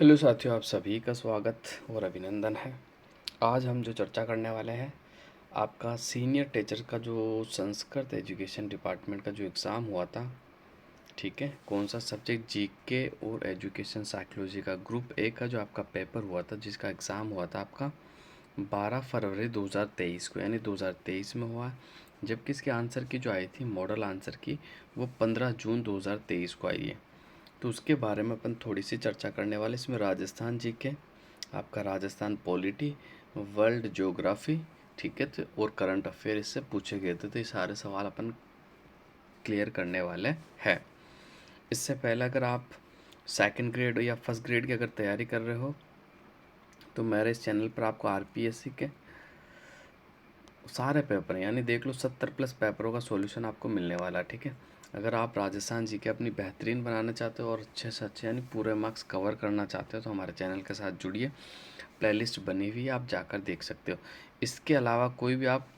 Hello साथियों, आप सभी का स्वागत और अभिनंदन है। आज हम जो चर्चा करने वाले हैं, आपका सीनियर टीचर का जो संस्कृत एजुकेशन डिपार्टमेंट का जो एग्ज़ाम हुआ था, ठीक है, कौन सा सब्जेक्ट जीके और एजुकेशन साइकोलॉजी का ग्रुप ए का जो आपका पेपर हुआ था, जिसका एग्ज़ाम हुआ था आपका 12 फरवरी 2023 को, यानी 2023 में हुआ। जबकि इसके आंसर की जो आई थी मॉडल आंसर की, वो 15 जून 2023 को आई है। तो उसके बारे में अपन थोड़ी सी चर्चा करने वाले। इसमें राजस्थान जीके, आपका राजस्थान पॉलिटी, वर्ल्ड ज्योग्राफी, ठीक है, तो और करंट अफेयर इससे पूछे गए थे। तो ये सारे सवाल अपन क्लियर करने वाले हैं। इससे पहले अगर आप सेकंड ग्रेड या फर्स्ट ग्रेड की अगर तैयारी कर रहे हो, तो मेरे इस चैनल पर आपको आरपीएससी के सारे पेपर हैं, यानी देख लो 70+ पेपरों का सॉल्यूशन आपको मिलने वाला है, ठीक है। अगर आप राजस्थान जी के अपनी बेहतरीन बनाना चाहते हो और अच्छे से अच्छे यानी पूरे मार्क्स कवर करना चाहते हो, तो हमारे चैनल के साथ जुड़िए। प्लेलिस्ट बनी हुई है, आप जाकर देख सकते हो। इसके अलावा कोई भी आप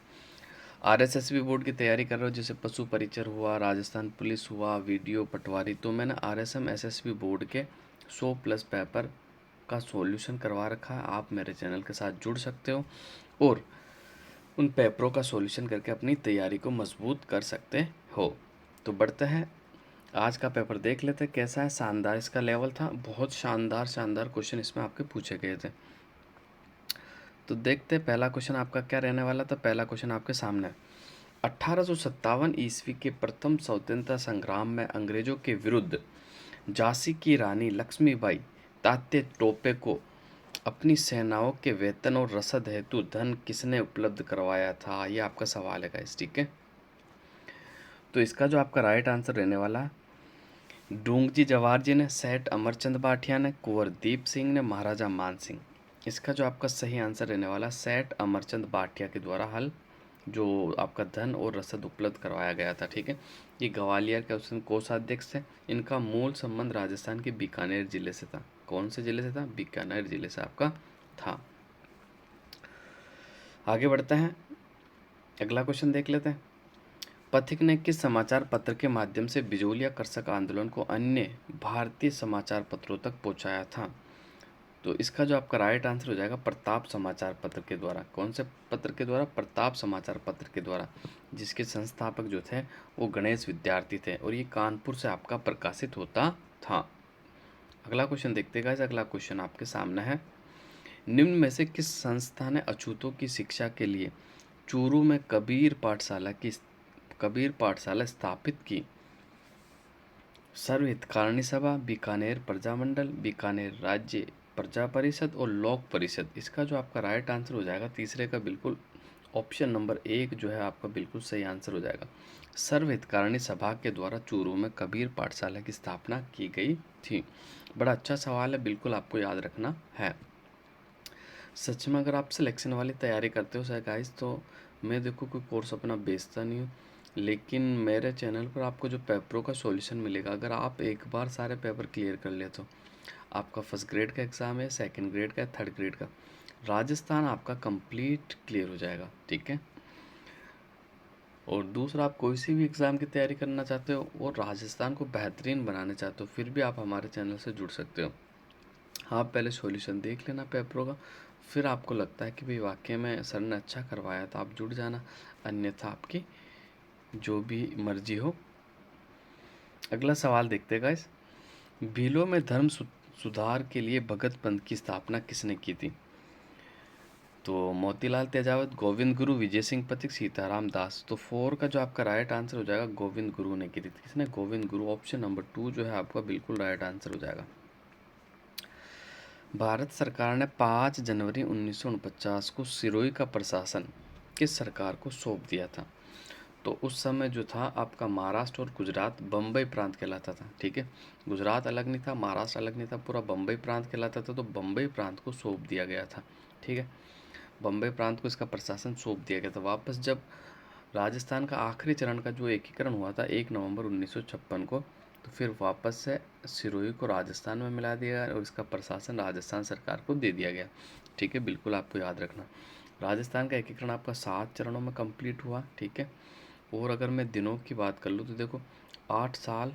आरएसएसबी बोर्ड की तैयारी कर रहे हो, जैसे पशु परिचर हुआ, राजस्थान पुलिस हुआ, वीडियो पटवारी, तो मैंने आरएसएम एसएसबी बोर्ड के 100+ पेपर का सॉल्यूशन करवा रखा है। आप मेरे चैनल के साथ जुड़ सकते हो और उन पेपरों का सॉल्यूशन करके अपनी तैयारी को मजबूत कर सकते हो। तो बढ़ते हैं, आज का पेपर देख लेते हैं कैसा है। शानदार इसका लेवल था, बहुत शानदार शानदार क्वेश्चन इसमें आपके पूछे गए थे। तो देखते हैं पहला क्वेश्चन आपका क्या रहने वाला था। पहला क्वेश्चन आपके सामने है। 1857 ईस्वी के प्रथम स्वतंत्रता संग्राम में अंग्रेजों के विरुद्ध झांसी की रानी लक्ष्मीबाई तात्या टोपे को अपनी सेनाओं के वेतन और रसद हेतु धन किसने उपलब्ध करवाया था, ये आपका सवाल है गाइस, ठीक है। तो इसका जो आपका राइट आंसर रहने वाला है, डूंगजी जवाहर जी ने, सेठ अमरचंद भाटिया ने, कुंवर दीप सिंह ने, महाराजा मान सिंह। इसका जो आपका सही आंसर रहने वाला, सेठ अमरचंद भाटिया के द्वारा हल जो आपका धन और रसद उपलब्ध करवाया गया था, ठीक है। ये ग्वालियर के उस समय कोषाध्यक्ष थे। इनका मूल संबंध राजस्थान के बीकानेर जिले से था। कौन से जिले से था? बीकानेर जिले से आपका था। आगे बढ़ते हैं, अगला क्वेश्चन देख लेते हैं। पथिक ने किस समाचार पत्र के माध्यम से बिजोलिया कर्षक आंदोलन को अन्य भारतीय समाचार पत्रों तक पहुंचाया था? तो इसका जो आपका राइट आंसर हो जाएगा, प्रताप समाचार पत्र के द्वारा। कौन से पत्र के द्वारा? प्रताप समाचार पत्र के द्वारा, जिसके संस्थापक जो थे वो गणेश विद्यार्थी थे और ये कानपुर से आपका प्रकाशित होता था। अगला क्वेश्चन देखते हैं गाइस। अगला क्वेश्चन आपके सामने है, निम्न में से किस संस्था ने अछूतों की शिक्षा के लिए चूरू में कबीर पाठशाला स्थापित की? सर्व हितकारिणी सभा, बीकानेर प्रजामंडल, बीकानेर राज्य प्रजा परिषद और लोक परिषद। इसका जो आपका राइट आंसर हो जाएगा, तीसरे का बिल्कुल ऑप्शन नंबर 1 जो है आपका बिल्कुल सही आंसर हो जाएगा। सर्व हितकारिणी सभा के द्वारा चूरू में कबीर पाठशाला की स्थापना की गई थी। बड़ा अच्छा सवाल है, बिल्कुल आपको याद रखना है। सच में अगर आप सिलेक्शन वाली तैयारी करते हो गाइस, तो मैं देखो कोई कोर्स अपना बेचता नहीं हूँ, लेकिन मेरे चैनल पर आपको जो पेपरों का सॉल्यूशन मिलेगा, अगर आप एक बार सारे पेपर क्लियर कर ले, तो आपका फर्स्ट ग्रेड का एग्ज़ाम है, सेकंड ग्रेड का, थर्ड ग्रेड का, राजस्थान आपका कंप्लीट क्लियर हो जाएगा, ठीक है। और दूसरा, आप कोई सी भी एग्ज़ाम की तैयारी करना चाहते हो और राजस्थान को बेहतरीन बनाना चाहते हो, फिर भी आप हमारे चैनल से जुड़ सकते हो। आप पहले सॉल्यूशन देख लेना पेपरों का, फिर आपको लगता है कि भाई वाकई में सर ने अच्छा करवाया तो आप जुड़ जाना, अन्यथा आपकी जो भी मर्जी हो। अगला सवाल देखते हैं गाइस। भीलों में धर्म सुधार के लिए भगत पंथ की स्थापना किसने की थी? तो मोतीलाल तेजावत, गोविंद गुरु, विजय सिंह पथिक, सीताराम दास। तो 4 का जो आपका राइट आंसर हो जाएगा, गोविंद गुरु ने की थी। किसने? गोविंद गुरु। ऑप्शन नंबर 2 जो है आपका बिल्कुल राइट आंसर हो जाएगा। भारत सरकार ने 5 जनवरी 1949 को सिरोही का प्रशासन किस सरकार को सौंप दिया था? तो उस समय जो था आपका महाराष्ट्र और गुजरात बम्बई प्रांत कहलाता था, ठीक है। गुजरात अलग नहीं था, महाराष्ट्र अलग नहीं था, पूरा बम्बई प्रांत कहलाता था। तो बम्बई प्रांत को सौंप दिया गया था, ठीक है। बम्बई प्रांत को इसका प्रशासन सौंप दिया गया था। वापस जब राजस्थान का आखिरी चरण का जो एकीकरण हुआ था 1 नवंबर 1956 को, तो फिर वापस से सिरोही को राजस्थान में मिला दिया गया और इसका प्रशासन राजस्थान सरकार को दे दिया गया, ठीक है। बिल्कुल आपको याद रखना, राजस्थान का एकीकरण आपका 7 चरणों में कंप्लीट हुआ, ठीक है। और अगर मैं दिनों की बात कर लूँ तो देखो 8 साल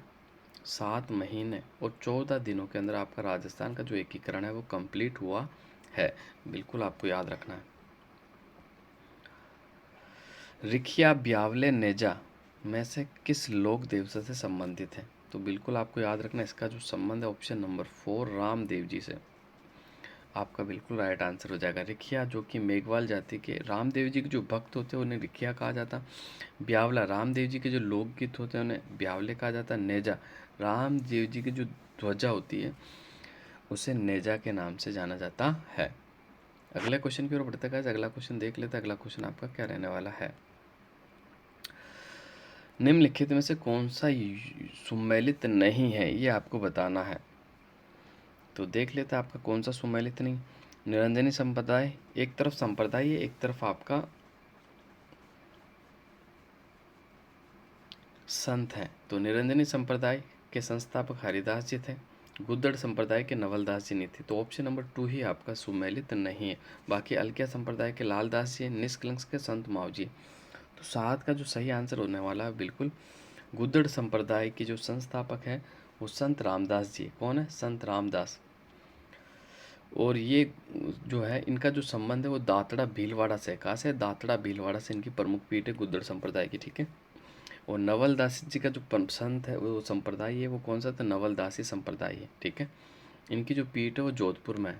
7 महीने और 14 दिनों के अंदर आपका राजस्थान का जो एकीकरण है वो कंप्लीट हुआ है। बिल्कुल आपको याद रखना है। रिखिया ब्यावले नेजा में से किस लोक देवता से संबंधित है? तो बिल्कुल आपको याद रखना, इसका जो संबंध है ऑप्शन नंबर 4 रामदेव जी से आपका बिल्कुल राइट आंसर हो जाएगा। रिखिया जो कि मेघवाल जाति के रामदेव जी के जो भक्त होते हैं उन्हें रिखिया कहा जाता। ब्यावला रामदेव जी के जो लोकगीत होते हैं उन्हें ब्यावले कहा जाता। नेजा रामदेव जी की जो ध्वजा होती है उसे नेजा के नाम से जाना जाता है। अगले क्वेश्चन की ओर बढ़ते हैं। अगला क्वेश्चन देख लेते हैं। अगला क्वेश्चन आपका क्या रहने वाला है? निम्नलिखित में से कौन सा सुमेलित नहीं है, ये आपको बताना है। तो देख लेते हैं आपका कौन सा सुमेलित नहीं। निरंजनी संप्रदाय एक तरफ संप्रदाय है, एक तरफ आपका संत है। तो निरंजनी संप्रदाय के संस्थापक हरिदास जी थे। गुद्दड़ संप्रदाय के नवलदास जी नहीं थे। तो ऑप्शन नंबर 2 ही आपका सुमेलित नहीं है। बाकी अलकिया संप्रदाय के लालदास जी, निष्कलंक के संत माव जी। तो 7 का जो सही आंसर होने वाला है बिल्कुल गुद्दड़ संप्रदाय की जो संस्थापक है वो संत रामदास जी। कौन है? संत रामदास। और ये जो है इनका जो संबंध है वो दातड़ा भीलवाड़ा से। कहाँ से? दातड़ा भीलवाड़ा से इनकी प्रमुख पीठ है गुद्दड़ संप्रदाय की। ठीक है। और नवलदास जी का जो संत है वो संप्रदाय है वो कौन सा? तो नवलदासी संप्रदाय है। ठीक है। इनकी जो पीठ है वो जोधपुर में है।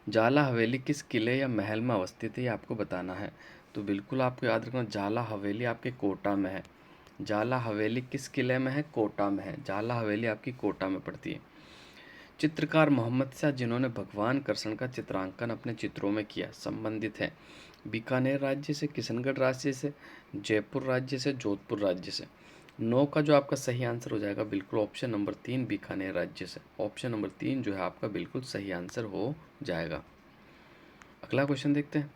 जाला हवेली किस किले या महल में अवस्थित है, ये आपको बताना है। तो बिल्कुल आपको याद रखना, जाला हवेली आपके कोटा में है। जाला हवेली किस किले में है? कोटा में है। जाला हवेली आपकी कोटा में पड़ती है। चित्रकार मोहम्मद शाह जिन्होंने भगवान कृष्ण का चित्रांकन अपने चित्रों में किया, संबंधित है बीकानेर राज्य से, किशनगढ़ राज्य से, जयपुर राज्य से, जोधपुर राज्य से। 9 का जो आपका सही आंसर हो जाएगा बिल्कुल ऑप्शन नंबर 3 बीकानेर राज्य से। ऑप्शन नंबर 3 जो है आपका बिल्कुल सही आंसर हो जाएगा। अगला क्वेश्चन देखते हैं।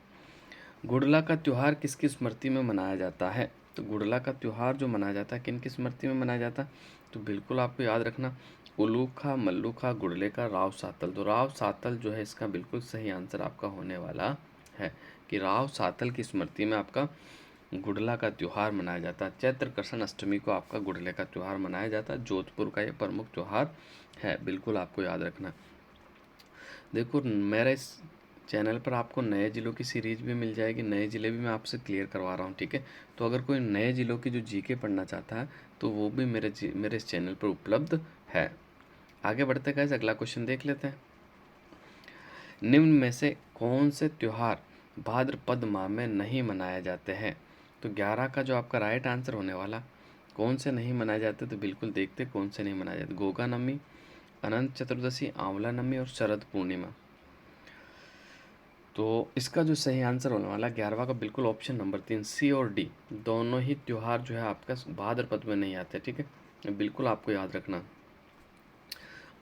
गुड़ला का त्यौहार किसकी स्मृति में मनाया जाता है? तो गुड़ला का त्यौहार जो मनाया जाता है किन की स्मृति में मनाया जाता है? तो बिल्कुल आपको याद रखना, उलूखा, मल्लूखा, गुड़ले का, राव सातल। तो राव सातल जो है इसका बिल्कुल सही आंसर आपका होने वाला है कि राव सातल की स्मृति में आपका गुड़ला का त्यौहार मनाया जाता है। चैत्र कृष्ण अष्टमी को आपका गुड़ले का त्यौहार मनाया जाता है। जोधपुर का ये प्रमुख त्यौहार है। बिल्कुल आपको याद रखना। देखो मेरे इस चैनल पर आपको नए ज़िलों की सीरीज भी मिल जाएगी। नए ज़िले भी मैं आपसे क्लियर करवा रहा हूँ। ठीक है। तो अगर कोई नए ज़िलों की जो जीके पढ़ना चाहता है तो वो भी मेरे इस चैनल पर उपलब्ध है। आगे बढ़ते गाइस अगला क्वेश्चन देख लेते हैं। निम्न में से कौन से त्यौहार भाद्रपद माह में नहीं मनाए जाते हैं? तो 11 का जो आपका राइट आंसर होने वाला, कौन से नहीं मनाए जाते? तो बिल्कुल देखते कौन से नहीं मनाए जाते। गोगा नवमी, अनंत चतुर्दशी, आंवला नवमी और शरद पूर्णिमा। तो इसका जो सही आंसर होने वाला 11वां का बिल्कुल ऑप्शन नंबर 3 सी और डी, दोनों ही त्यौहार जो है आपका भाद्रपद में नहीं आते। ठीक है। बिल्कुल आपको याद रखना,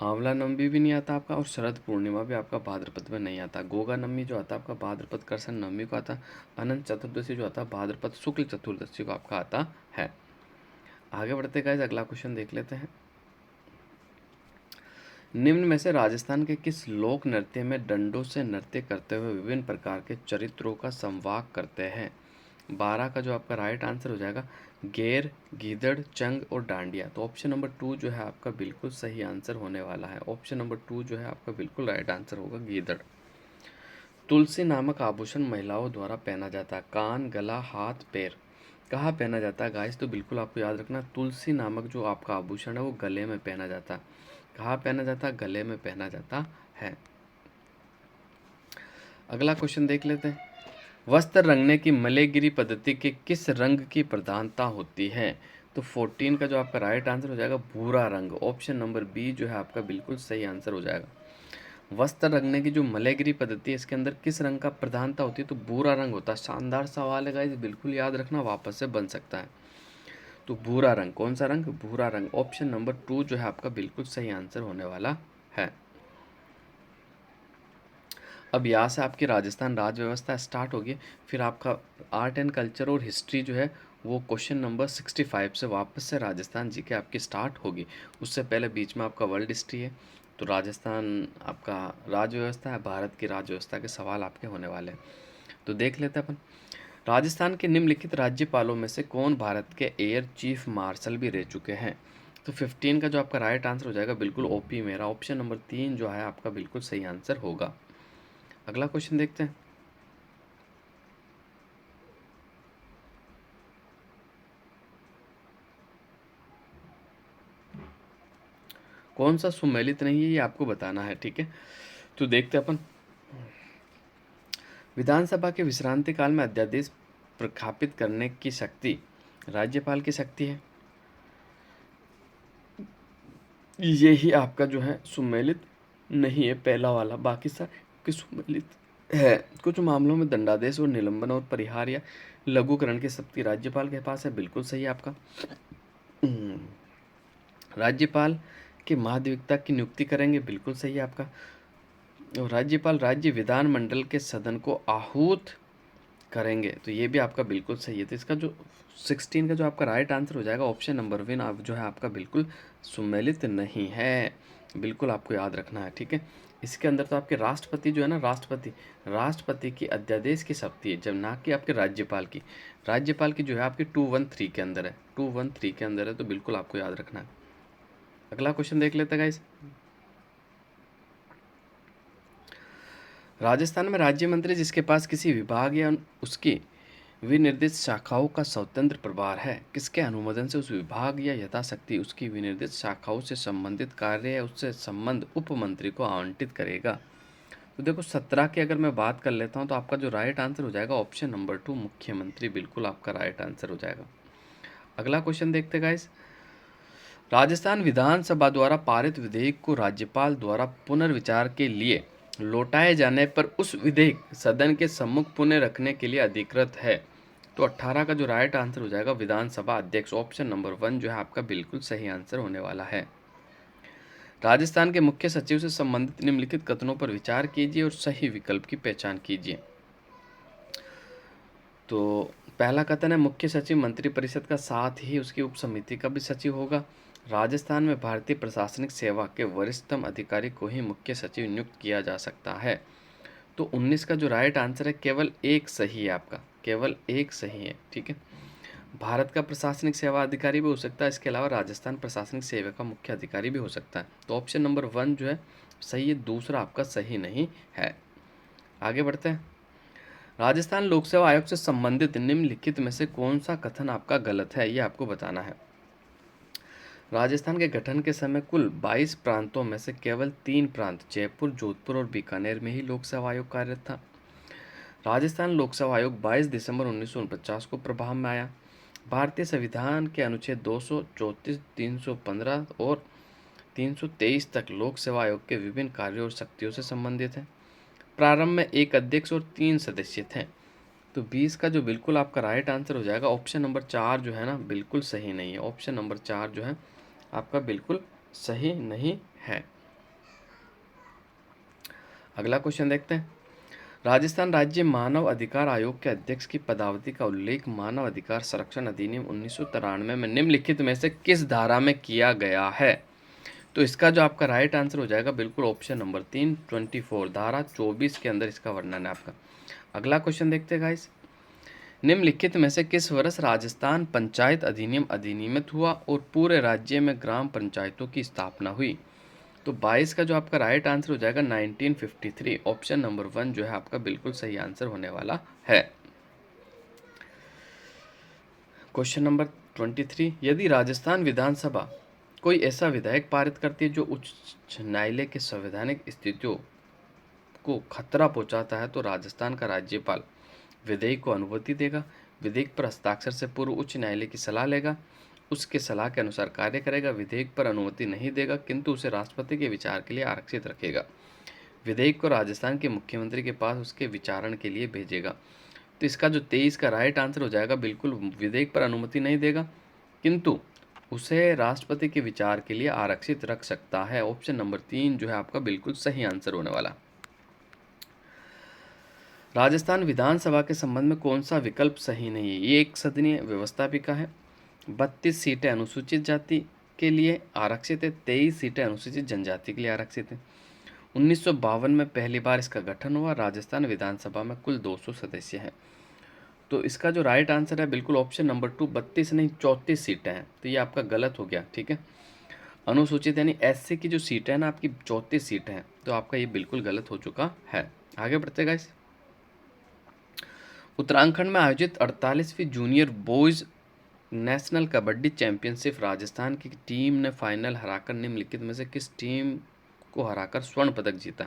आंवला नवमी भी नहीं आता आपका और शरद पूर्णिमा भी आपका भाद्रपद में नहीं आता। गोगा नवमी जो आता है आपका भाद्रपद कृष्ण नवमी को आता। अनंत चतुर्दशी जो आता है भाद्रपद शुक्ल चतुर्दशी को आपका आता है। आगे बढ़ते गाइस अगला क्वेश्चन देख लेते हैं। निम्न में से राजस्थान के किस लोक नृत्य में डंडों से नृत्य करते हुए विभिन्न प्रकार के चरित्रों का संवाद करते हैं? 12 का जो आपका राइट आंसर हो जाएगा गेर, गीदड़, चंग और डांडिया। तो ऑप्शन नंबर 2 जो है आपका बिल्कुल सही आंसर होने वाला है। ऑप्शन नंबर 2 जो है आपका बिल्कुल राइट आंसर होगा गीदड़। तुलसी नामक आभूषण महिलाओं द्वारा पहना जाता है। कान, गला, हाथ, पैर। कहाँ पहना जाता है गाइस? तो बिल्कुल आपको याद रखना, तुलसी नामक जो आपका आभूषण है वो गले में पहना जाता है। कहाँ पहना जाता है? गले में पहना जाता है। अगला क्वेश्चन देख लेते हैं। वस्त्र रंगने की मलेगिरी पद्धति के किस रंग की प्रधानता होती है? तो 14 का जो आपका राइट आंसर हो जाएगा भूरा रंग। ऑप्शन नंबर बी जो है आपका बिल्कुल सही आंसर हो जाएगा। वस्त्र रंगने की जो मलेगिरी पद्धति है इसके अंदर किस रंग का प्रधानता होती है? तो भूरा रंग होता है। शानदार सवाल है गाइस, बिल्कुल याद रखना, वापस से बन सकता है। तो भूरा रंग, कौन सा रंग? भूरा रंग। ऑप्शन नंबर 2 जो है आपका बिल्कुल सही आंसर होने वाला है। अब यहाँ से आपकी राजस्थान राज्य व्यवस्था स्टार्ट होगी। फिर आपका आर्ट एंड कल्चर और हिस्ट्री जो है वो क्वेश्चन नंबर 65 से वापस से राजस्थान जी के आपकी स्टार्ट होगी। उससे पहले बीच में आपका वर्ल्ड हिस्ट्री है। तो राजस्थान आपका राज्य व्यवस्था है, भारत की राज्य व्यवस्था के सवाल आपके होने वाले हैं। तो देख लेते हैं अपन। राजस्थान के निम्नलिखित राज्यपालों में से कौन भारत के एयर चीफ मार्शल भी रह चुके हैं? तो 15 का जो आपका राइट आंसर हो जाएगा बिल्कुल ओपी मेरा, ऑप्शन नंबर 3 जो है आपका बिल्कुल सही आंसर होगा। अगला क्वेश्चन देखते हैं। कौन सा सुमेलित नहीं है ये आपको बताना है, ठीक है। तो देखते हैं अपन। विधानसभा के विश्रांति काल में अध्यादेश प्रख्यापित करने की शक्ति राज्यपाल की शक्ति है। ये ही आपका जो है सुमेलित नहीं है पहला वाला, बाकी सारे सुमेलित है। कुछ मामलों में दंडादेश और निलंबन और परिहार या लघुकरण की शक्ति राज्यपाल के पास है, बिल्कुल सही है आपका। राज्यपाल के महाधिवक्ता की नियुक्ति करेंगे, बिल्कुल सही है आपका। और राज्यपाल राज्य विधानमंडल के सदन को आहूत करेंगे, तो ये भी आपका बिल्कुल सही है। तो इसका जो 16 का जो आपका राइट आंसर हो जाएगा ऑप्शन नंबर 1 आप जो है आपका बिल्कुल सुमेलित नहीं है, बिल्कुल आपको याद रखना है, ठीक है। इसके अंदर तो आपके राष्ट्रपति जो है ना, राष्ट्रपति की अध्यादेश की शक्ति है, जब ना कि आपके राज्यपाल की जो है आपकी 213 के अंदर है, 213 के अंदर है, तो बिल्कुल आपको याद रखना है। अगला क्वेश्चन देख लेते हैं गाइस। राजस्थान में राज्य मंत्री जिसके पास किसी विभाग या उसकी विनिर्दिष्ट शाखाओं का स्वतंत्र प्रभार है, किसके अनुमोदन से उस विभाग या यथाशक्ति उसकी विनिर्दिष्ट शाखाओं से संबंधित कार्य या उससे संबंध उप मंत्री को आवंटित करेगा। तो देखो 17 की अगर मैं बात कर लेता हूँ तो आपका जो राइट आंसर हो जाएगा ऑप्शन नंबर 2 मुख्यमंत्री, बिल्कुल आपका राइट आंसर हो जाएगा। अगला क्वेश्चन देखते गाइस। राजस्थान विधानसभा द्वारा पारित विधेयक को राज्यपाल द्वारा पुनर्विचार के लिए लौटाए जाने पर उस विधेयक सदन के सम्मुख पुनः रखने के लिए अधिकृत है। तो 18 का जो राइट आंसर हो जाएगा विधानसभा अध्यक्ष, ऑप्शन नंबर 1 जो है आपका बिल्कुल सही आंसर होने वाला है। राजस्थान के मुख्य सचिव से संबंधित निम्नलिखित कथनों पर विचार कीजिए और सही विकल्प की पहचान कीजिए। तो पहला कथन है मुख्य सचिव मंत्रिपरिषद का साथ ही उसकी उप समिति का भी सचिव होगा। राजस्थान में भारतीय प्रशासनिक सेवा के वरिष्ठतम अधिकारी को ही मुख्य सचिव नियुक्त किया जा सकता है। तो 19 का जो राइट आंसर है केवल एक सही है आपका, केवल एक सही है, ठीक है। भारत का प्रशासनिक सेवा अधिकारी भी हो सकता है, इसके अलावा राजस्थान प्रशासनिक सेवा का मुख्य अधिकारी भी हो सकता है। तो ऑप्शन नंबर 1 जो है सही है, दूसरा आपका सही नहीं है। आगे बढ़ते हैं। राजस्थान लोक सेवा आयोग से संबंधित निम्नलिखित में से कौन सा कथन आपका गलत है, ये आपको बताना है। राजस्थान के गठन के समय कुल 22 प्रांतों में से केवल 3 प्रांत जयपुर, जोधपुर और बीकानेर में ही लोक सेवा आयोग कार्यरत था। राजस्थान लोक सेवा आयोग 22 दिसंबर 1949 को प्रभाव में आया। भारतीय संविधान के अनुच्छेद 234, 315 और 323 तक लोक सेवा आयोग के विभिन्न कार्यों और शक्तियों से संबंधित है। प्रारंभ में एक अध्यक्ष और 3 सदस्य थे। तो 20 का जो बिल्कुल आपका राइट आंसर हो जाएगा ऑप्शन नंबर 4 जो है ना बिल्कुल सही नहीं है, ऑप्शन नंबर 4 जो है आपका बिल्कुल सही नहीं है। अगला क्वेश्चन देखते हैं। राजस्थान राज्य मानव अधिकार आयोग के अध्यक्ष की पदावधि का उल्लेख मानव अधिकार संरक्षण अधिनियम 1993 में निम्नलिखित में से किस धारा में किया गया है। तो इसका जो आपका राइट आंसर हो जाएगा बिल्कुल ऑप्शन नंबर 3 24, धारा 24 के अंदर इसका वर्णन है आपका। अगला क्वेश्चन देखते हैं गाइस। निम्नलिखित में से किस वर्ष राजस्थान पंचायत अधिनियम अधिनियमित हुआ और पूरे राज्य में ग्राम पंचायतों की स्थापना हुई। तो 22 का जो आपका राइट आंसर हो जाएगा 1953, ऑप्शन नंबर 1 जो है आपका बिल्कुल सही आंसर होने वाला है। Question number 23। यदि राजस्थान विधानसभा कोई ऐसा विधेयक पारित करती है जो उच्च न्यायालय के संवैधानिक स्थितियों को खतरा पहुंचाता है तो राजस्थान का राज्यपाल विधेयक को अनुमति देगा, विधेयक पर हस्ताक्षर से पूर्व उच्च न्यायालय की सलाह लेगा, उसके सलाह के अनुसार कार्य करेगा, विधेयक पर अनुमति नहीं देगा किंतु उसे राष्ट्रपति के विचार के लिए आरक्षित रखेगा, विधेयक को राजस्थान के मुख्यमंत्री के पास उसके विचारण के लिए भेजेगा। तो इसका जो 23 का राइट आंसर हो जाएगा बिल्कुल विधेयक पर अनुमति नहीं देगा किंतु उसे राष्ट्रपति के विचार के लिए आरक्षित रख सकता है, ऑप्शन नंबर 3 जो है आपका बिल्कुल सही आंसर होने वाला। राजस्थान विधानसभा के संबंध में कौन सा विकल्प सही नहीं है। ये एक सदनीय व्यवस्था भी का है। 32 सीटें अनुसूचित जाति के लिए आरक्षित है, 23 सीटें अनुसूचित जनजाति के लिए आरक्षित है। 1952 में पहली बार इसका गठन हुआ। राजस्थान विधानसभा में कुल 200 सदस्य हैं। तो इसका जो राइट आंसर है बिल्कुल ऑप्शन नंबर 2 32 नहीं 34 सीटें हैं, तो ये आपका गलत हो गया, ठीक है। अनुसूचित यानी एससी की जो सीट है ना आपकी 34 सीट है, तो आपका ये बिल्कुल गलत हो चुका है। आगे बढ़ते गाइस। उत्तराखंड में आयोजित 48वीं junior boys national kabaddi championship Rajasthan की टीम ने फाइनल हराकर निम्नलिखित में से किस टीम को हराकर स्वर्ण पदक जीता?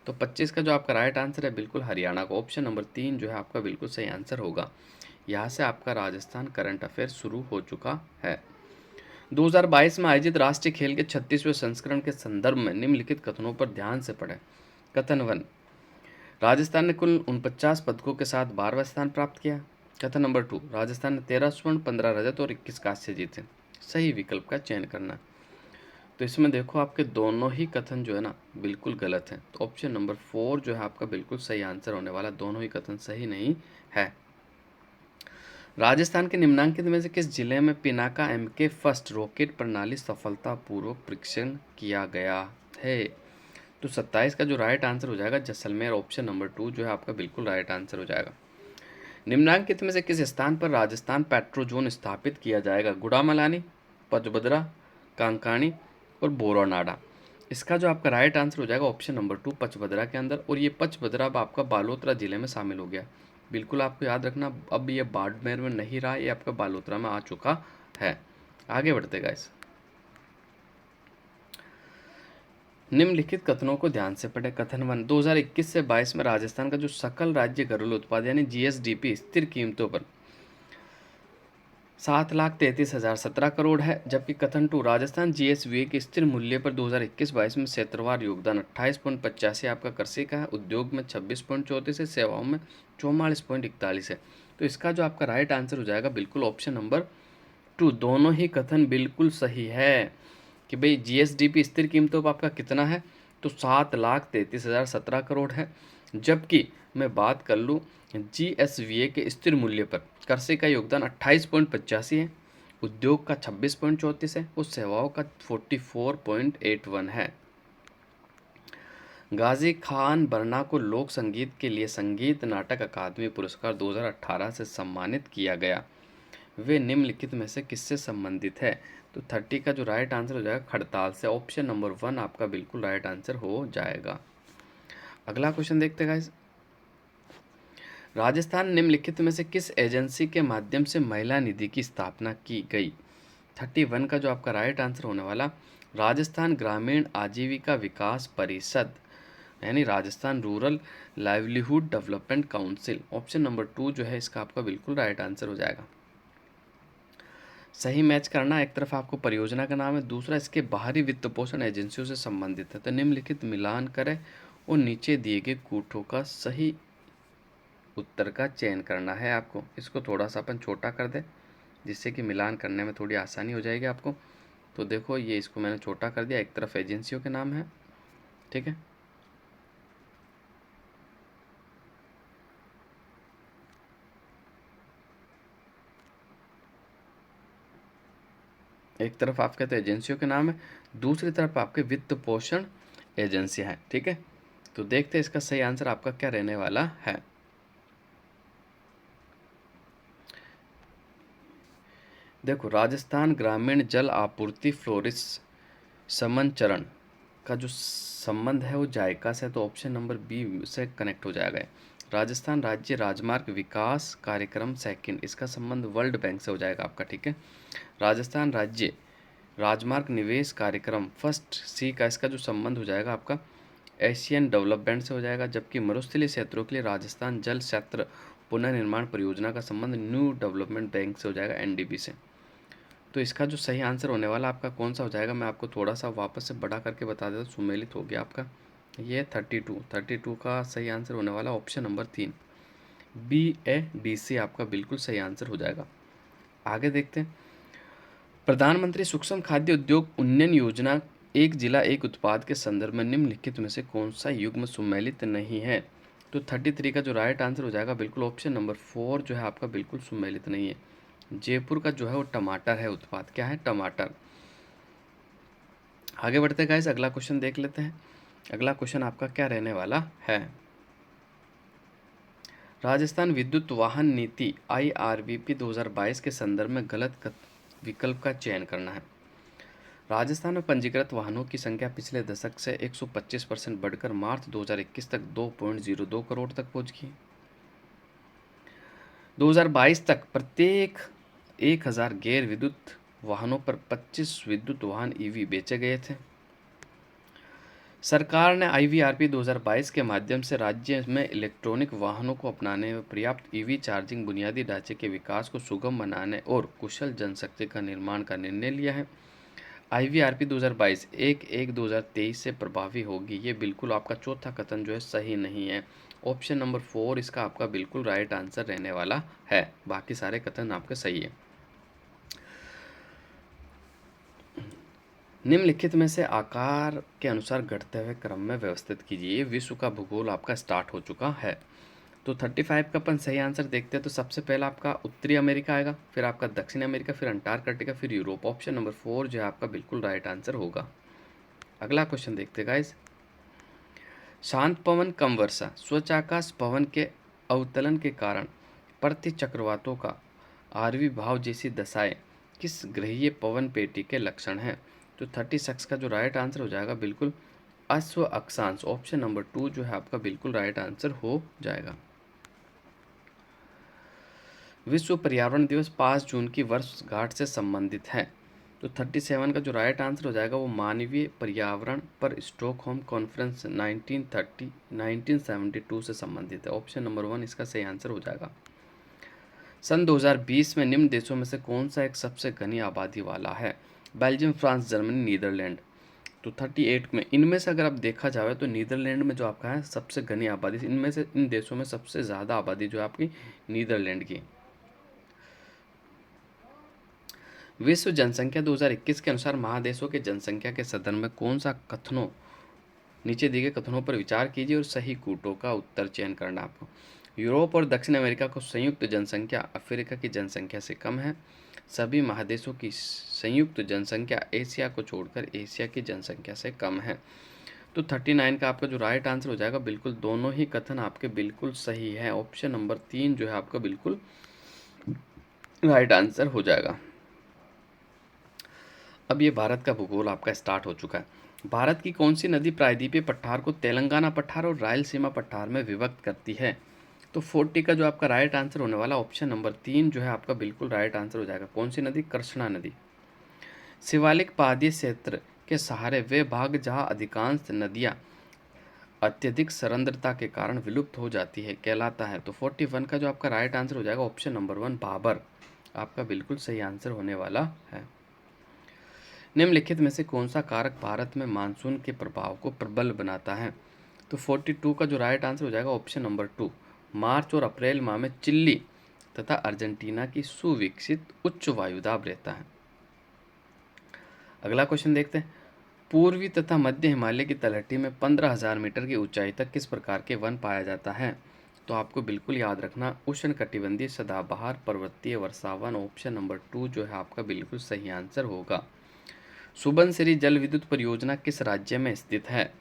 तो 25 का जो आपका राइट आंसर है बिल्कुल हरियाणा का। ऑप्शन नंबर 3 जो है आपका बिल्कुल सही आंसर होगा। यहाँ से आपका राजस्थान करंट अफेयर शुरू हो चुका है। 2022 में आयोजित राष्ट्रीय खेल के 36वें संस्करण के संदर्भ में निम्नलिखित कथनों पर ध्यान से पढ़ें। कथन 1, राजस्थान ने कुल 49 पदकों के साथ 12वां स्थान प्राप्त किया। कथन नंबर 2, राजस्थान ने 13 स्वर्ण, 15 रजत और 21 कांस्य जीते। सही विकल्प का चयन करना। तो इसमें देखो आपके दोनों ही कथन जो है ना बिल्कुल गलत हैं। तो ऑप्शन नंबर 4 जो है आपका बिल्कुल सही आंसर होने वाला। दोनों ही कथन सही नहीं है। राजस्थान के निम्नांकित में से किस जिले में पिनाका MK फर्स्ट रॉकेट प्रणाली सफलतापूर्वक परीक्षण किया गया है? तो 27 का जो राइट आंसर हो जाएगा जैसलमेर। ऑप्शन नंबर 2 जो है आपका बिल्कुल राइट आंसर हो जाएगा। निम्नांकित में से किस स्थान पर राजस्थान पेट्रोजोन स्थापित किया जाएगा? गुड़ामलानी, पचबदरा, कांकाणी और बोरानाडा। इसका जो आपका राइट आंसर हो जाएगा ऑप्शन नंबर 2 पचबदरा के अंदर। और ये पचबदरा अब आपका बालोतरा जिले में शामिल हो गया। बिल्कुल आपको याद रखना, अब ये बाड़मेर में नहीं रहा, ये आपका बालोतरा में आ चुका है। आगे बढ़ते गाइस। निम्नलिखित कथनों को ध्यान से पढ़ें। कथन 1, 2021 से 22 में राजस्थान का जो सकल राज्य घरेलू उत्पाद यानी GSDP स्थिर कीमतों पर 7,33,017 करोड़ है। जबकि कथन 2, राजस्थान GSVA के स्थिर मूल्य पर 2021-22 में क्षेत्रवार योगदान 28.85 आपका कृषि का है, उद्योग में 26.34 है, सेवाओं में 44.41 है। तो इसका जो आपका राइट आंसर हो जाएगा बिल्कुल ऑप्शन नंबर 2। दोनों ही कथन बिल्कुल सही है कि भाई GSDP स्थिर कीमतों पर आपका कितना है, तो 7,33,017 करोड़ है। जबकि मैं बात कर लूँ GSVA के स्थिर मूल्य पर कृषि का योगदान 28.85 है, उद्योग का 26.34 है और सेवाओं का 44.81 है। गाजी खान बरना को लोक संगीत के लिए संगीत नाटक अकादमी पुरस्कार 2018 से सम्मानित किया गया। वे निम्नलिखित में से किससे संबंधित है? तो 30 का जो राइट आंसर हो जाएगा खड़ताल से। ऑप्शन नंबर 1 आपका बिल्कुल राइट आंसर हो जाएगा। अगला क्वेश्चन देखते हैं गाइस। राजस्थान निम्नलिखित में से किस एजेंसी के माध्यम से महिला निधि की स्थापना की गई? 31 का जो आपका राइट आंसर होने वाला राजस्थान ग्रामीण आजीविका विकास परिषद यानी Rajasthan rural livelihood development council. Option number 2 जो है इसका आपका बिल्कुल राइट आंसर हो जाएगा। सही मैच करना, एक तरफ आपको परियोजना का नाम है, दूसरा इसके बाहरी वित्त पोषण एजेंसियों से संबंधित है। तो निम्नलिखित मिलान करें और नीचे दिए गए कूटों का सही उत्तर का चयन करना है आपको। इसको थोड़ा सा अपन छोटा कर दें जिससे कि मिलान करने में थोड़ी आसानी हो जाएगी आपको। तो देखो ये इसको मैंने छोटा कर दिया, एक तरफ एजेंसियों के नाम है, ठीक है। एक तरफ आपके तो एजेंसियों के नाम है, दूसरी तरफ आपके वित्त पोषण एजेंसियां हैं, ठीक है। तो देखते हैं इसका सही आंसर आपका क्या रहने वाला है। देखो राजस्थान ग्रामीण जल आपूर्ति फ्लोरिस समन चरण का जो संबंध है वो जायका से, तो ऑप्शन नंबर बी से कनेक्ट हो जाएगा। राजस्थान राज्य राजमार्ग विकास कार्यक्रम सेकंड, इसका संबंध वर्ल्ड बैंक से हो जाएगा आपका, ठीक है। राजस्थान राज्य राजमार्ग निवेश कार्यक्रम फर्स्ट सी का इसका जो संबंध हो जाएगा आपका एशियन डेवलपमेंट से हो जाएगा। जबकि मरुस्थलीय क्षेत्रों के लिए राजस्थान जल क्षेत्र पुनर्निर्माण परियोजना का संबंध न्यू डेवलपमेंट बैंक से हो जाएगा, NDB से। तो इसका जो सही आंसर होने वाला आपका कौन सा हो जाएगा, मैं आपको थोड़ा सा वापस से बड़ा करके बता देता हूँ। सुमेलित हो गया आपका ये 32 का सही आंसर होने वाला ऑप्शन नंबर 3 BADC आपका बिल्कुल सही आंसर हो जाएगा। आगे देखते हैं। प्रधानमंत्री सूक्ष्म खाद्य उद्योग उन्नयन योजना एक जिला एक उत्पाद के संदर्भ में निम्नलिखित में से कौन सा युग्म सुमेलित नहीं है? तो 33 का जो राइट आंसर हो जाएगा बिल्कुल ऑप्शन नंबर 4 जो है आपका बिल्कुल सुमेलित नहीं है। जयपुर का जो है वो टमाटर है उत्पाद, क्या है? टमाटर। आगे बढ़ते हैं गाइस, अगला क्वेश्चन देख लेते हैं। अगला क्वेश्चन आपका क्या रहने वाला है? राजस्थान विद्युत वाहन नीति IRVP 2022 के संदर्भ में गलत विकल्प का चयन करना है। राजस्थान में पंजीकृत वाहनों की संख्या पिछले दशक से 125% बढ़कर मार्च 2021 तक 2.02 करोड़ तक पहुंच गई। 2022 तक प्रत्येक 1000 गैर विद्युत वाहनों पर 25 विद्युत वाहन ईवी बेचे गए थे। सरकार ने IVRP 2022 के माध्यम से राज्य में इलेक्ट्रॉनिक वाहनों को अपनाने में पर्याप्त ईवी चार्जिंग बुनियादी ढांचे के विकास को सुगम बनाने और कुशल जनशक्ति का निर्माण का निर्णय लिया है। IVRP 2022 1/1/2023 से प्रभावी होगी। ये बिल्कुल आपका चौथा कथन जो है सही नहीं है। ऑप्शन नंबर 4 इसका आपका बिल्कुल राइट आंसर रहने वाला है। बाकी सारे कथन आपके सही है। निम्नलिखित में से आकार के अनुसार घटते हुए क्रम में व्यवस्थित कीजिए। विश्व का भूगोल आपका स्टार्ट हो चुका है। तो 35 का अपन सही आंसर देखते हैं तो सबसे पहला आपका उत्तरी अमेरिका आएगा, फिर आपका दक्षिण अमेरिका, फिर अंटार्कटिका, फिर यूरोप। ऑप्शन नंबर 4 जो है आपका बिल्कुल राइट आंसर होगा। अगला क्वेश्चन देखते हैं गाइस। शांत पवन कम वर्षा स्वचाकाश पवन के अवतलन के कारण प्रति चक्रवातों का आविर्भाव जैसी दशाएं किस ग्रहीय पवन पेटी के लक्षण हैं? तो 36 का जो राइट आंसर हो जाएगा बिल्कुल अश्व अक्षांश। ऑप्शन नंबर 2 जो है आपका बिल्कुल राइट आंसर हो जाएगा। विश्व पर्यावरण दिवस 5 जून की वर्षगांठ से संबंधित है। तो 37 का जो राइट आंसर हो जाएगा वो मानवीय पर्यावरण पर स्टॉकहोम कॉन्फ्रेंस 1972 से संबंधित है। ऑप्शन नंबर 1 इसका सही आंसर हो जाएगा। सन 2020 में निम्न देशों में से कौन सा एक सबसे घनी आबादी वाला है? Belgium, France, Germany, Netherland. तो 38 में इनमें से अगर आप देखा जाए तो नीदरलैंड में जो आपका है सबसे घनी आबादी, इनमें से इन देशों में सबसे ज़्यादा आबादी जो है आपकी नीदरलैंड की। विश्व जनसंख्या 2021 के अनुसार महादेशों के जनसंख्या के संदर्भ में कौन सा कथनों नीचे दिए गए कथनों पर विचार कीजिए और सही कूटों का उत्तर चयन करना आपको। यूरोप और दक्षिण अमेरिका को संयुक्त जनसंख्या अफ्रीका की जनसंख्या से कम है। सभी महादेशों की संयुक्त जनसंख्या एशिया को छोड़कर एशिया की जनसंख्या से कम है। तो 39 का आपका जो राइट आंसर हो जाएगा बिल्कुल दोनों ही कथन आपके बिल्कुल सही है। ऑप्शन नंबर 3 जो है आपका बिल्कुल राइट आंसर हो जाएगा। अब ये भारत का भूगोल आपका स्टार्ट हो चुका है। भारत की कौन सी नदी प्रायद्वीपीय पठार को तेलंगाना पठार और रायलसीमा पठार में विभक्त करती है? तो 40 का जो आपका राइट आंसर होने वाला ऑप्शन नंबर 3 जो है आपका बिल्कुल राइट आंसर हो जाएगा। कौन सी नदी? कृष्णा नदी। शिवालिक पहाड़ी क्षेत्र के सहारे वे भाग जहाँ अधिकांश नदियाँ अत्यधिक सरंद्रता के कारण विलुप्त हो जाती है कहलाता है। तो 41 का जो आपका राइट आंसर हो जाएगा ऑप्शन नंबर 1 भाबर आपका बिल्कुल सही आंसर होने वाला है। निम्नलिखित में से कौन सा कारक भारत में मानसून के प्रभाव को प्रबल बनाता है? तो 42 का जो राइट आंसर हो जाएगा ऑप्शन नंबर 2 मार्च और अप्रैल माह में चिल्ली तथा अर्जेंटीना की सुविकसित उच्च वायुदाब रहता है। अगला क्वेश्चन देखते हैं। पूर्वी तथा मध्य हिमालय की तलहटी में 15,000 मीटर की ऊंचाई तक किस प्रकार के वन पाया जाता है? तो आपको बिल्कुल याद रखना उष्णकटिबंधीय सदाबहार पर्वतीय वर्षावन। ऑप्शन नंबर 2 जो है आपका बिल्कुल सही आंसर होगा। सुबनसिरी जल विद्युत परियोजना किस राज्य में स्थित है?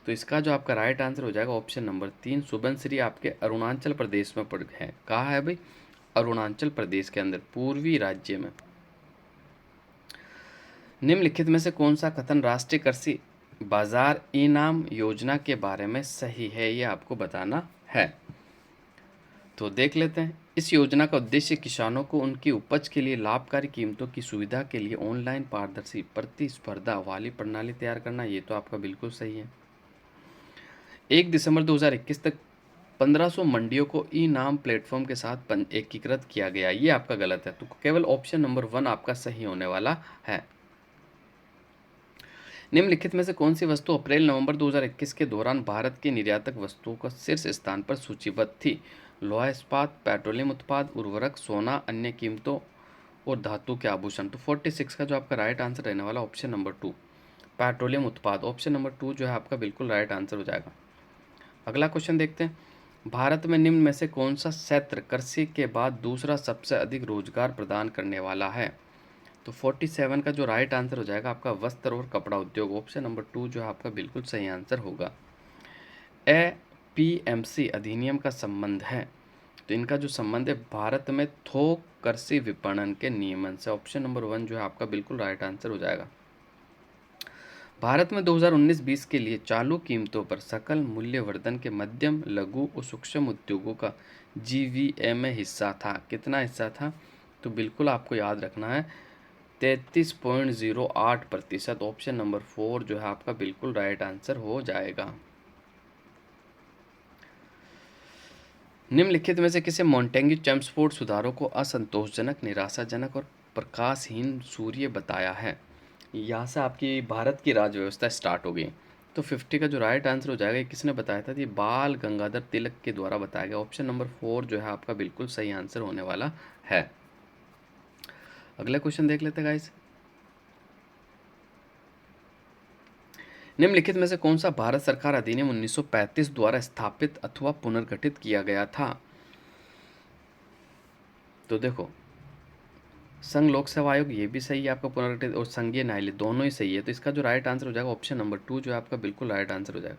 तो इसका जो आपका राइट आंसर हो जाएगा ऑप्शन नंबर 3 सुबनसिरी आपके अरुणाचल प्रदेश में पड़ है। कहाँ है भाई? अरुणाचल प्रदेश के अंदर पूर्वी राज्य में। निम्नलिखित में से कौन सा कथन राष्ट्रीय कृषि बाजार इनाम योजना के बारे में सही है? ये आपको बताना है। तो देख लेते हैं। इस योजना का उद्देश्य किसानों को उनकी उपज के लिए लाभकारी कीमतों की सुविधा के लिए ऑनलाइन पारदर्शी प्रतिस्पर्धा वाली प्रणाली तैयार करना। ये तो आपका बिल्कुल सही है। 1 दिसंबर 2021 तक 1500 मंडियों को ई नाम प्लेटफॉर्म के साथ एकीकृत किया गया। ये आपका गलत है। तो केवल ऑप्शन नंबर 1 आपका सही होने वाला है। निम्नलिखित में से कौन सी वस्तु अप्रैल-नवंबर 2021 के दौरान भारत की निर्यातक वस्तुओं का शीर्ष स्थान पर सूचीबद्ध थी? लोहा इस्पात, पेट्रोलियम उत्पाद, उर्वरक, सोना, अन्य कीमतों और धातु के आभूषण। तो 46 का जो आपका राइट आंसर रहने वाला ऑप्शन नंबर 2 पेट्रोलियम उत्पाद। ऑप्शन नंबर 2 जो है आपका बिल्कुल राइट आंसर हो जाएगा। अगला क्वेश्चन देखते हैं। भारत में निम्न में से कौन सा क्षेत्र कृषि के बाद दूसरा सबसे अधिक रोजगार प्रदान करने वाला है? तो 47 का जो राइट आंसर हो जाएगा आपका वस्त्र और कपड़ा उद्योग। ऑप्शन नंबर 2 जो है आपका बिल्कुल सही आंसर होगा। APMC अधिनियम का संबंध है। तो इनका जो संबंध है भारत में थोक कृषि विपणन के नियमन से। ऑप्शन नंबर 1 जो है आपका बिल्कुल राइट आंसर हो जाएगा। भारत में 2019-20 के लिए चालू कीमतों पर सकल मूल्यवर्धन के मध्यम, लघु और सूक्ष्म उद्योगों का जीवीए में हिस्सा था। कितना हिस्सा था? तो बिल्कुल आपको याद रखना है 33.08%। ऑप्शन नंबर 4 जो है आपका बिल्कुल राइट आंसर हो जाएगा। निम्नलिखित में से किसे मोंटेग्यू चेम्सफोर्ड सुधारों को असंतोषजनक, निराशाजनक और प्रकाशहीन सूर्य बताया है? यहाँ से आपकी भारत की राज्य व्यवस्था स्टार्ट हो गई। तो 50 का जो राइट आंसर हो जाएगा, ये किसने बताया था? ये बाल गंगाधर तिलक के द्वारा बताया गया। ऑप्शन नंबर 4 जो है आपका बिल्कुल सही आंसर होने वाला है। अगला क्वेश्चन देख लेते हैं गाइस। निम्नलिखित में से कौन सा भारत सरकार अधिनियम 1935 द्वारा स्थापित अथवा पुनर्गठित किया गया था? तो देखो, संघ लोक सेवा आयोग ये भी सही है आपका पुनर्गठित, और संघीय न्यायालय दोनों ही सही है। तो इसका जो राइट आंसर हो जाएगा ऑप्शन नंबर 2 जो है आपका बिल्कुल राइट आंसर हो जाएगा।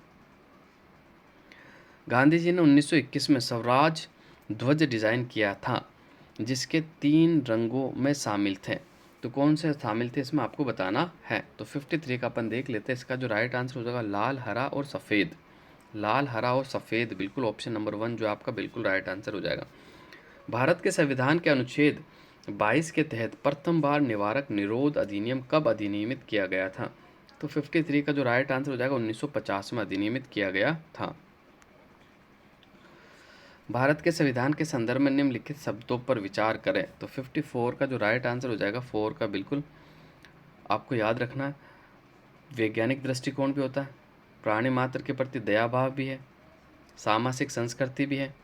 गांधी जी ने 1921 में स्वराज ध्वज डिजाइन किया था, जिसके 3 रंगों में शामिल थे। तो कौन से शामिल थे इसमें आपको बताना है। तो 53 का अपन देख लेते हैं। इसका जो राइट आंसर हो जाएगा लाल, हरा और सफ़ेद। लाल, हरा और सफ़ेद, बिल्कुल ऑप्शन नंबर 1 जो आपका बिल्कुल राइट आंसर हो जाएगा। भारत के संविधान के अनुच्छेद 22 के तहत प्रथम बार निवारक निरोध अधिनियम कब अधिनियमित किया गया था? तो 53 का जो राइट आंसर हो जाएगा 1950 में अधिनियमित किया गया था। भारत के संविधान के संदर्भ में निम्नलिखित शब्दों पर विचार करें। तो 54 का जो राइट आंसर हो जाएगा 4 का बिल्कुल आपको याद रखना है। वैज्ञानिक दृष्टिकोण भी होता है, प्राणी मात्र के प्रति दया भाव भी है, सामाजिक संस्कृति भी है,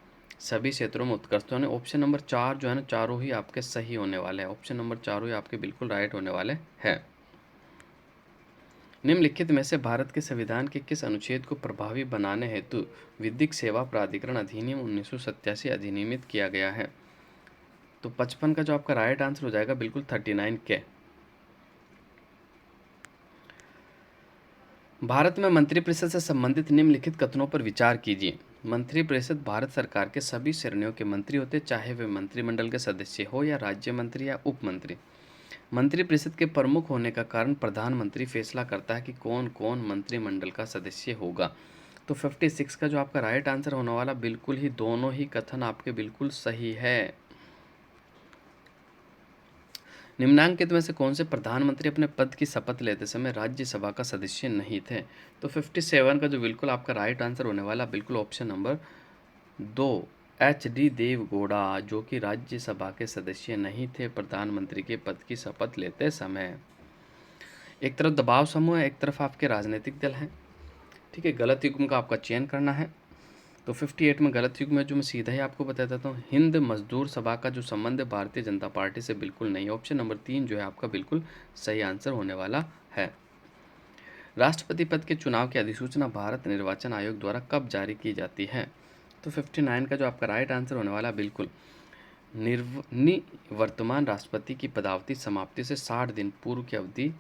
सभी क्षेत्रों में उत्कृष्ट होने। ऑप्शन नंबर 4 जो है ना, चारों ही आपके सही होने वाले हैं। ऑप्शन नंबर चारों ही आपके बिल्कुल राइट होने वाले हैं। निम्नलिखित में से भारत के संविधान के किस अनुच्छेद को प्रभावी बनाने हेतु विधिक सेवा प्राधिकरण अधिनियम 1987 अधिनियमित किया गया है? तो 55 का जो आपका राइट आंसर हो जाएगा बिल्कुल 39 के। भारत में मंत्रिपरिषद से संबंधित निम्नलिखित कथनों पर विचार कीजिए। मंत्रिपरिषद भारत सरकार के सभी श्रेणियों के मंत्री होते, चाहे वे मंत्रिमंडल के सदस्य हो या राज्य मंत्री या उप मंत्री। मंत्रिपरिषद के प्रमुख होने का कारण प्रधानमंत्री फैसला करता है कि कौन कौन मंत्रिमंडल का सदस्य होगा। तो 56 का जो आपका राइट आंसर होने वाला बिल्कुल ही दोनों ही कथन आपके बिल्कुल सही है। निम्नांकित में से कौन से प्रधानमंत्री अपने पद की शपथ लेते समय राज्यसभा का सदस्य नहीं थे? तो 57 का जो बिल्कुल आपका राइट आंसर होने वाला बिल्कुल ऑप्शन नंबर 2 HD देवगौड़ा, जो कि राज्यसभा के सदस्य नहीं थे प्रधानमंत्री के पद की शपथ लेते समय। एक तरफ दबाव समूह है, एक तरफ आपके राजनीतिक दल हैं। ठीक है, गलत युग्म का आपका चयन करना है। तो 58 में गलत युग्म में जो मैं सीधा ही आपको बता देता हूँ, हिंद मजदूर सभा का जो संबंध है भारतीय जनता पार्टी से बिल्कुल नहीं। ऑप्शन नंबर 3 जो है आपका बिल्कुल सही आंसर होने वाला है। राष्ट्रपति पद के चुनाव की अधिसूचना भारत निर्वाचन आयोग द्वारा कब जारी की जाती है? तो 59 का जो आपका राइट आंसर होने वाला बिल्कुल निवर्तमान राष्ट्रपति की पदावधि समाप्ति से 60 दिन पूर्व की अवधि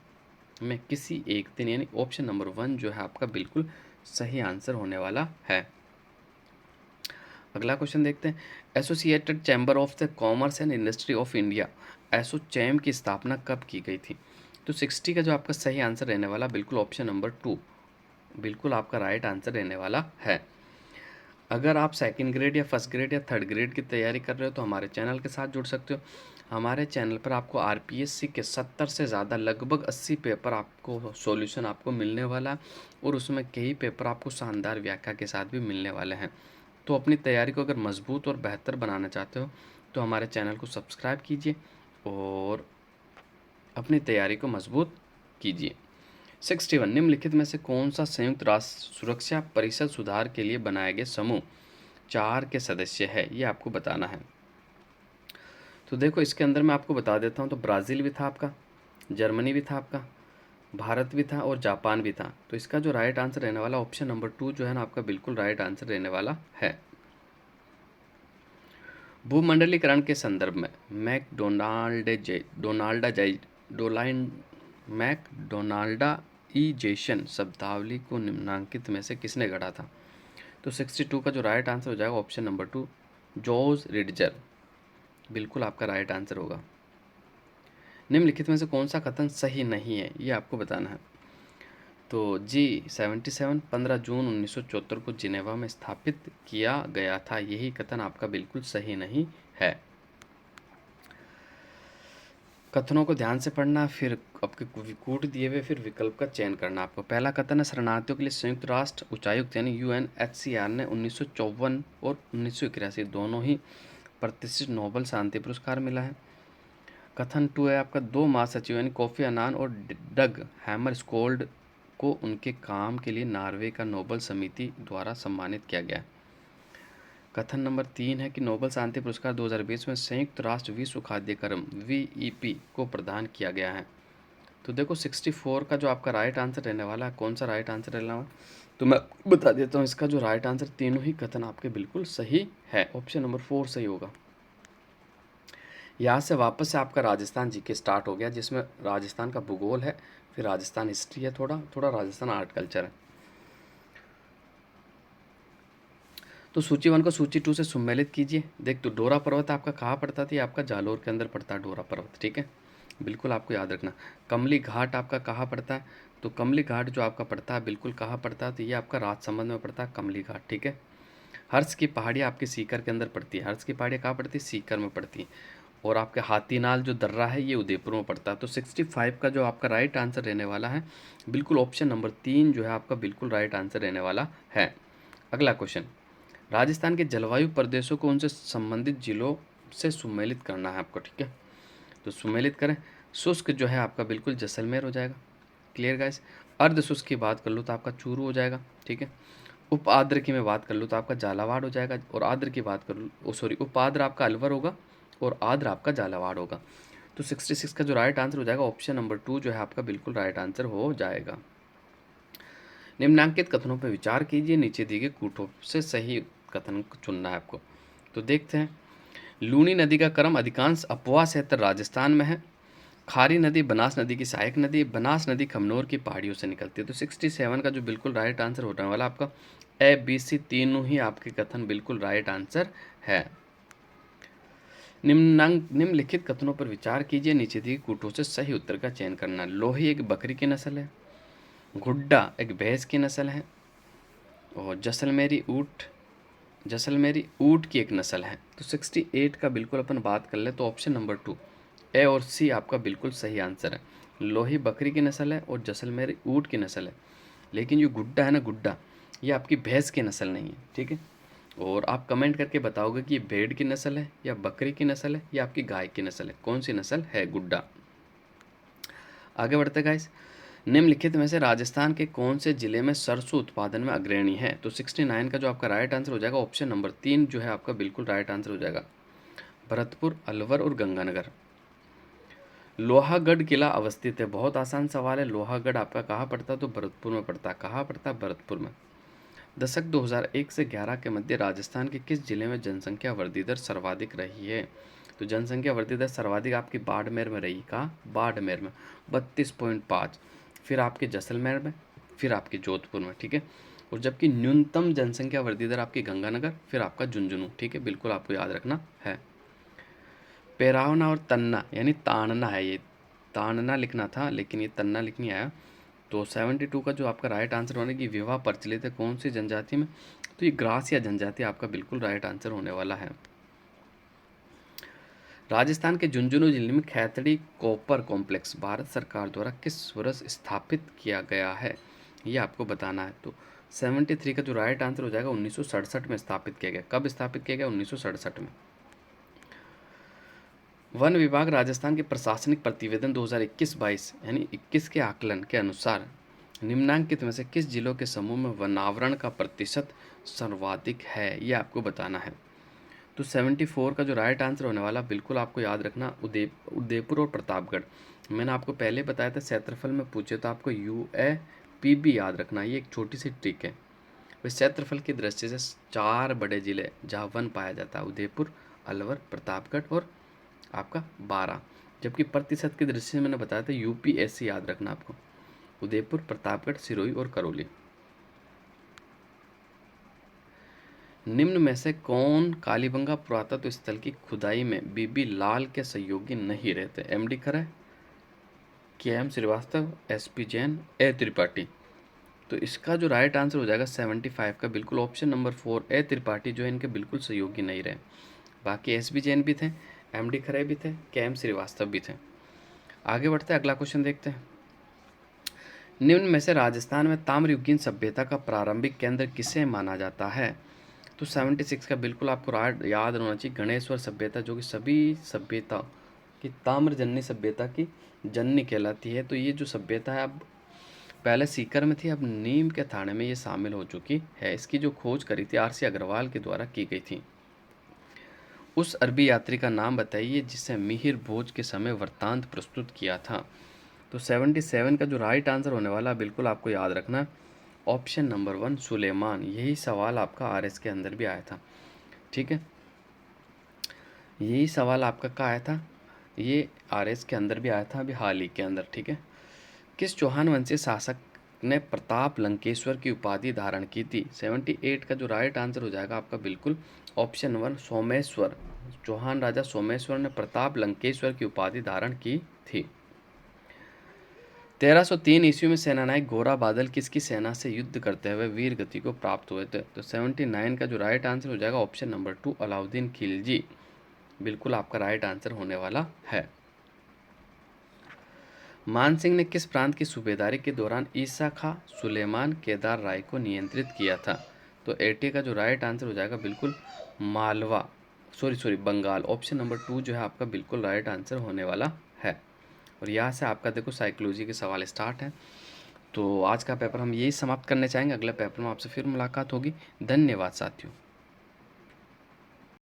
में किसी एक दिन, यानी ऑप्शन नंबर 1 जो है आपका बिल्कुल सही आंसर होने वाला है। अगला क्वेश्चन देखते हैं। Associated chamber of the commerce and industry of India ASSOCHAM की स्थापना कब की गई थी? तो 60 का जो आपका सही आंसर रहने वाला बिल्कुल ऑप्शन नंबर 2 बिल्कुल आपका राइट आंसर रहने वाला है। अगर आप सेकंड ग्रेड या फर्स्ट ग्रेड या थर्ड ग्रेड की तैयारी कर रहे हो तो हमारे चैनल के साथ जुड़ सकते हो। हमारे चैनल पर आपको RPSC के 70 से ज़्यादा लगभग 80 पेपर आपको सॉल्यूशन आपको मिलने वाला है, और उसमें कई पेपर आपको शानदार व्याख्या के साथ भी मिलने वाले हैं। तो अपनी तैयारी को अगर मजबूत और बेहतर बनाना चाहते हो तो हमारे चैनल को सब्सक्राइब कीजिए और अपनी तैयारी को मजबूत कीजिए। 61 निम्नलिखित में से कौन सा संयुक्त राष्ट्र सुरक्षा परिषद सुधार के लिए बनाए गए समूह 4 के सदस्य है, ये आपको बताना है। तो देखो, इसके अंदर मैं आपको बता देता हूँ। तो ब्राज़ील भी था आपका, जर्मनी भी था आपका, भारत भी था और जापान भी था। तो इसका जो राइट आंसर रहने वाला ऑप्शन नंबर 2 जो है ना आपका बिल्कुल राइट आंसर रहने वाला है। भूमंडलीकरण के संदर्भ में मैकडोनाल्डाइजेशन शब्दावली को निम्नांकित में से किसने गढ़ा था? तो 62 का जो राइट आंसर हो जाएगा ऑप्शन नंबर 2 जॉर्ज रिडजर, बिल्कुल आपका राइट आंसर होगा। निम्नलिखित में से कौन सा कथन सही नहीं है, ये आपको बताना है। तो G77 15 जून 1974 को जिनेवा में स्थापित किया गया था। यही कथन आपका बिल्कुल सही नहीं है। कथनों को ध्यान से पढ़ना, फिर आपके कूट दिए हुए फिर विकल्प का चयन करना आपको। पहला कथन है, शरणार्थियों के लिए संयुक्त राष्ट्र उच्चायुक्त यानी UNHCR ने 1954 और 1981 दोनों ही प्रतिष्ठित नोबेल शांति पुरस्कार मिला है। कथन 2 है आपका, 2 महासचिव यानी कोफी अन्नान और डग हैमरस्कोल्ड को उनके काम के लिए नॉर्वे का नोबेल समिति द्वारा सम्मानित किया गया है। कथन नंबर 3 है कि नोबेल शांति पुरस्कार 2020 में संयुक्त राष्ट्र विश्व खाद्य कार्यक्रम VEP को प्रदान किया गया है। तो देखो 64 का जो आपका राइट आंसर रहने वाला है, कौन सा राइट आंसर रहने वाला, तो मैं बता देता हूँ इसका जो राइट आंसर, तीनों ही कथन आपके बिल्कुल सही है। ऑप्शन नंबर 4 सही होगा। यहाँ से वापस से आपका राजस्थान जीके स्टार्ट हो गया, जिसमें राजस्थान का भूगोल है, फिर राजस्थान हिस्ट्री है, थोड़ा थोड़ा राजस्थान आर्ट कल्चर है। तो सूची 1 को सूची 2 से सम्मिलित कीजिए। देख, तो डोरा पर्वत आपका कहाँ पड़ता था? ये आपका जालोर के अंदर पड़ता है डोरा पर्वत, ठीक है, बिल्कुल आपको याद रखना। कमली घाट आपका कहाँ पड़ता है? तो कमली घाट जो आपका पड़ता है बिल्कुल कहाँ पड़ता है? तो ये आपका राजसमंद में पड़ता है कमली घाट, ठीक है। हर्ष की पहाड़ी आपकी सीकर के अंदर पड़ती है। हर्ष की पहाड़ी कहाँ पड़ती है? सीकर में पड़ती है। और आपके हाथीनाल जो दर्रा है ये उदयपुर में पड़ता है। तो 65 का जो आपका राइट आंसर रहने वाला है बिल्कुल ऑप्शन नंबर 3 जो है आपका बिल्कुल राइट आंसर रहने वाला है। अगला क्वेश्चन, राजस्थान के जलवायु प्रदेशों को उनसे संबंधित जिलों से सुमेलित करना है आपको, ठीक है। तो सुमेलित करें। शुष्क जो है आपका बिल्कुल जैसलमेर हो जाएगा। Clear guys. अर्ध शुष्क की बात कर लूँ तो आपका चूरू हो जाएगा, ठीक है। उप आर्द्र की मैं बात कर लूँ तो आपका झालावाड़ हो जाएगा। और आर्द्र की बात कर लूँ, सॉरी, उप आर्द्र आपका अलवर होगा और आर्द्र आपका झालावाड़ होगा। तो 66 का जो राइट आंसर हो जाएगा ऑप्शन नंबर 2 जो है आपका बिल्कुल राइट आंसर हो जाएगा। निम्नांकित कथनों पर विचार कीजिए, नीचे दिए गए कूटों से सही कथन चुनना है आपको। तो देखते हैं। लूनी नदी का क्रम अधिकांश अपवा क्षेत्र राजस्थान में है। खारी नदी बनास नदी की सहायक नदी। बनास नदी खमनोर की पहाड़ियों से निकलती है। तो 67 का जो बिल्कुल राइट आंसर होने वाला आपका ABC तीनों ही आपके कथन बिल्कुल राइट आंसर है। निम्नलिखित कथनों पर विचार कीजिए, नीचे दिए कूटों से सही उत्तर का चयन करना। लोही एक बकरी की नस्ल है। घुड्डा एक भैंस की नस्ल है। और जैसलमेरी ऊँट की एक नस्ल है। तो 68 का बिल्कुल अपन बात कर ले तो ऑप्शन नंबर 2 A और C आपका बिल्कुल सही आंसर है। लोही बकरी की नस्ल है और जैसलमेरी ऊँट की नस्ल है। लेकिन जो गुड्डा है ना, गुड्डा, ये आपकी भैंस की नस्ल नहीं है, ठीक है। और आप कमेंट करके बताओगे कि ये भेड़ की नस्ल है या बकरी की नस्ल है या आपकी गाय की नस्ल है, कौन सी नस्ल है गुड्डा। आगे बढ़ते गाइस। निम्नलिखित में से राजस्थान के कौन से जिले में सरसों उत्पादन में अग्रणी है? तो 69 का जो आपका राइट आंसर हो जाएगा ऑप्शन नंबर 3 जो है आपका बिल्कुल राइट आंसर हो जाएगा। भरतपुर, अलवर और गंगानगर। लोहागढ़ किला अवस्थित है। बहुत आसान सवाल है। लोहागढ़ आपका कहाँ पड़ता है? तो भरतपुर में पड़ता है। कहाँ पड़ता है? भरतपुर में। दशक 2001 से 11 के मध्य राजस्थान के किस जिले में जनसंख्या वृद्धि दर सर्वाधिक रही है? तो जनसंख्या वृद्धि दर सर्वाधिक आपकी बाड़मेर में रही। कहाँ? बाड़मेर में 32.5। फिर आपके जैसलमेर में, फिर आपके जोधपुर में, ठीक है। और जबकि न्यूनतम जनसंख्या वृद्धि दर आपकी गंगानगर, फिर आपका झुंझुनू, ठीक है, बिल्कुल आपको याद रखना है। पेरावना और तन्ना यानी तानना है, ये तानना लिखना था लेकिन ये तन्ना लिख नहीं आया। तो 72 का जो आपका राइट आंसर होने की विवाह प्रचलित है कौन सी जनजाति में? तो ये ग्रासिया जनजाति आपका बिल्कुल राइट आंसर होने वाला है। राजस्थान के झुंझुनू जिले में खैतड़ी कॉपर कॉम्प्लेक्स भारत सरकार द्वारा किस वर्ष स्थापित किया गया है, ये आपको बताना है। तो 73 का जो राइट आंसर हो जाएगा 1967 में स्थापित किया गया। कब स्थापित किया गया? 1967 में। वन विभाग राजस्थान के प्रशासनिक प्रतिवेदन 2021-22 यानी 21 के आकलन के अनुसार निम्नांकित में से किस जिलों के समूह में वनावरण का प्रतिशत सर्वाधिक है, ये आपको बताना है। तो 74 का जो राइट आंसर होने वाला बिल्कुल आपको याद रखना उदयपुर और प्रतापगढ़। मैंने आपको पहले बताया था क्षेत्रफल में पूछे तो आपको UAPB याद रखना, ये एक छोटी सी ट्रिक है। वह क्षेत्रफल की दृष्टि से 4 बड़े जिले जहाँ वन पाया जाता है, उदयपुर, अलवर, प्रतापगढ़ और आपका 12। जबकि प्रतिशत की दृष्टि से मैंने बताया था UPSC याद रखना आपको, उदयपुर, प्रतापगढ़, सिरोही और करौली। निम्न में से कौन कालीबंगा पुरातत्व स्थल की खुदाई में BB लाल के सहयोगी नहीं रहते? MD Khare, KM Srivastava, SP Jain, A Tripathi. तो इसका जो राइट आंसर हो जाएगा 75 का बिल्कुल ऑप्शन नंबर 4 ए त्रिपाठी, जो इनके बिल्कुल सहयोगी नहीं रहे। बाकी एस बी जैन भी थे, एम डी खरे भी थे, के एम श्रीवास्तव भी थे। आगे बढ़ते हैं, अगला क्वेश्चन देखते हैं। निम्न में से राजस्थान में ताम्रयुगीन सभ्यता का प्रारंभिक केंद्र किसे माना जाता है? तो 76 का बिल्कुल आपको याद होना चाहिए, गणेश्वर सभ्यता, जो कि सभी सभ्यता की ताम्रजन्य सभ्यता की जननी कहलाती है। तो ये जो सभ्यता है अब पहले सीकर में थी, अब नीम के थाने में ये शामिल हो चुकी है। इसकी जो खोज करी थी आर.सी. अग्रवाल के द्वारा की गई थी। उस अरबी यात्री का नाम बताइए जिसे मिहिर भोज के समय वृत्तांत प्रस्तुत किया था। तो 77 का जो राइट आंसर होने वाला बिल्कुल आपको याद रखना, ऑप्शन नंबर 1 सुलेमान। यही सवाल आपका आरएस के अंदर भी आया था, ठीक है। यही सवाल आपका कहाँ आया था, ये आरएस के अंदर भी आया था अभी हाल ही के अंदर, ठीक है। किस चौहान वंशीय शासक ने प्रताप लंकेश्वर की उपाधि धारण की थी? 78 का जो राइट आंसर हो जाएगा आपका बिल्कुल ऑप्शन 1 सोमेश्वर। चौहान राजा सोमेश्वर ने प्रताप लंकेश्वर की उपाधि धारण की थी। 1303 ईस्वी में सेनानायक गोरा बादल किसकी सेना से युद्ध करते हुए वीर गति को प्राप्त हुए थे? तो 79 का जो राइट आंसर हो जाएगा ऑप्शन नंबर 2 अलाउद्दीन खिलजी, बिल्कुल आपका राइट आंसर होने वाला है। मान सिंह ने किस प्रांत की सूबेदारी के दौरान ईसा खां सुलेमान केदार राय को नियंत्रित किया था? तो 80 का जो राइट आंसर हो जाएगा बिल्कुल Malwa, sorry Bengal. Option number 2 जो है आपका बिल्कुल राइट आंसर होने वाला है। और यहाँ से आपका देखो साइकोलॉजी के सवाल स्टार्ट है। तो आज का पेपर हम यही समाप्त करने चाहेंगे, अगले पेपर में आपसे फिर मुलाकात होगी। धन्यवाद साथियों।